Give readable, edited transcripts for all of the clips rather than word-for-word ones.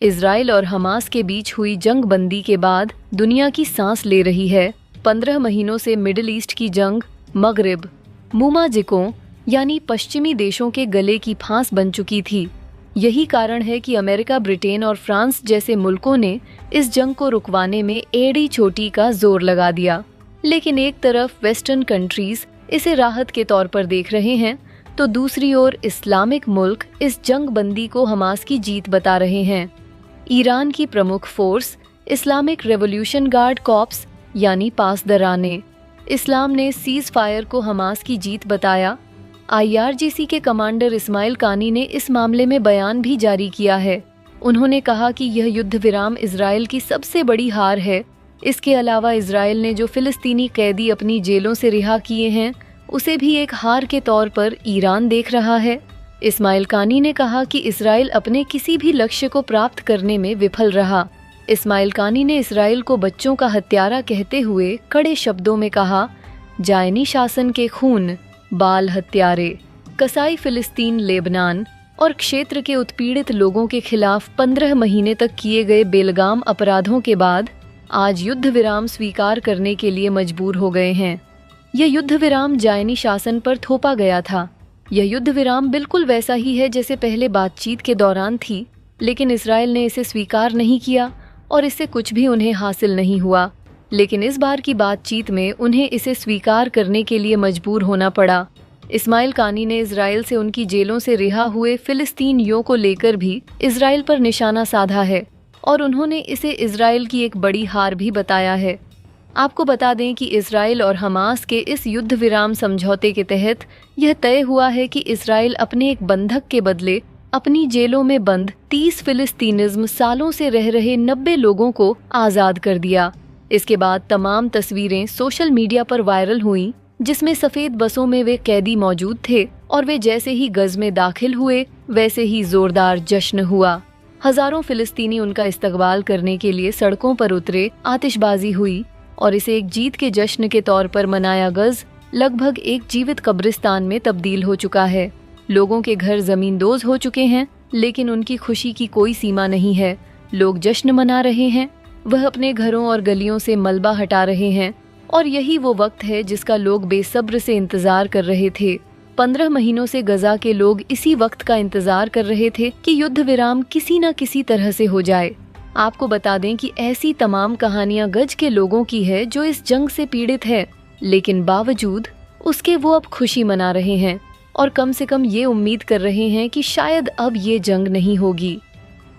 Israel और Hamas के बीच हुई जंग बंदी के बाद दुनिया की सांस ले रही है। 15 महीनों से मिडिल ईस्ट की जंग मगरिब मुमाजिकों यानी पश्चिमी देशों के गले की फांस बन चुकी थी। यही कारण है कि अमेरिका, ब्रिटेन और फ्रांस जैसे मुल्कों ने इस जंग को रुकवाने में एड़ी चोटी का जोर लगा दिया। लेकिन एक तरफ वेस्टर्न कंट्रीज इसे राहत के तौर पर देख रहे हैं, तो दूसरी ओर इस्लामिक मुल्क इस जंग बंदी को हमास की जीत बता रहे हैं। ईरान की प्रमुख force Islamic revolution guard corps यानी पासदरा ने इस्लाम ने सीज फायर को हमास की जीत बताया। IRGC के कमांडर इस्माइल कानी ने इस मामले में बयान भी जारी किया है। उन्होंने कहा कि यह युद्ध विराम इजराइल की सबसे बड़ी हार है। इसके अलावा इजराइल ने जो फिलिस्तीनी कैदी अपनी जेलों से रिहा किए हैं, उसे भी एक हार के तौर पर ईरान देख रहा है। इस्माइल कानी ने कहा कि इजराइल अपने किसी भी लक्ष्य को प्राप्त करने में विफल रहा। इस्माइल कानी ने इजराइल को बच्चों का हत्यारा कहते हुए कड़े शब्दों में कहा, जायनी शासन के खून, बाल हत्यारे। कसाई फिलिस्तीन, लेबनान और क्षेत्र के उत्पीड़ित लोगों के खिलाफ 15 महीने तक किए गए बेलगाम अपराधों के बाद आज युद्ध विराम स्वीकार करने के लिए मजबूर हो गए हैं। यह युद्ध विराम जायनी शासन पर थोपा गया था। यह युद्ध विराम बिल्कुल वैसा ही है जैसे पहले बातचीत के दौरान थी, लेकिन इजराइल ने इसे स्वीकार नहीं किया और इससे कुछ भी उन्हें हासिल नहीं हुआ। लेकिन इस बार की बातचीत में उन्हें इसे स्वीकार करने के लिए मजबूर होना पड़ा। इस्माइल कानी ने इजराइल से उनकी जेलों से रिहा हुए फिलिस्तीनियों को लेकर भी इजराइल पर निशाना साधा है और उन्होंने इसे इजराइल की एक बड़ी हार भी बताया है। आपको बता दें कि इजराइल और हमास के इस युद्ध विराम समझौते के तहत यह तय हुआ है कि इजराइल अपने एक बंधक के बदले अपनी जेलों में बंद 30 फिलिस्तीनिज्म सालों से रह रहे 90 लोगों को आज़ाद कर दिया। इसके बाद तमाम तस्वीरें सोशल मीडिया पर वायरल हुईं, जिसमें सफ़ेद बसों में वे कैदी मौजूद थे और वे जैसे ही गज में दाखिल हुए वैसे ही जोरदार जश्न हुआ। हजारों फिलिस्तीनी उनका इस्तकबाल करने के लिए सड़कों पर उतरे, आतिशबाजी हुई और इसे एक जीत के जश्न के तौर पर मनाया। गज लगभग एक जीवित कब्रिस्तान में तब्दील हो चुका है। लोगों के घर जमींदोज हो चुके हैं, लेकिन उनकी खुशी की कोई सीमा नहीं है। लोग जश्न मना रहे हैं, वह अपने घरों और गलियों से मलबा हटा रहे हैं और यही वो वक्त है जिसका लोग बेसब्र से इंतजार कर रहे थे। 15 महीनों से गजा के लोग इसी वक्त का इंतजार कर रहे थे कि युद्ध विराम किसी न किसी तरह से हो जाए। आपको बता दें कि ऐसी तमाम कहानियां गज के लोगों की है जो इस जंग से पीड़ित है, लेकिन बावजूद उसके वो अब खुशी मना रहे हैं और कम से कम ये उम्मीद कर रहे हैं कि शायद अब ये जंग नहीं होगी।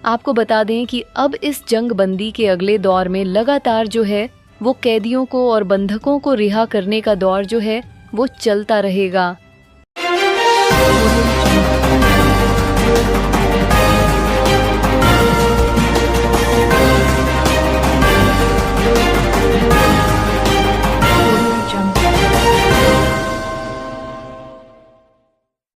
आपको बता दें कि अब इस जंग बंदी के अगले दौर में लगातार जो है वो कैदियों को और बंधकों को रिहा करने का दौर जो है वो चलता रहेगा।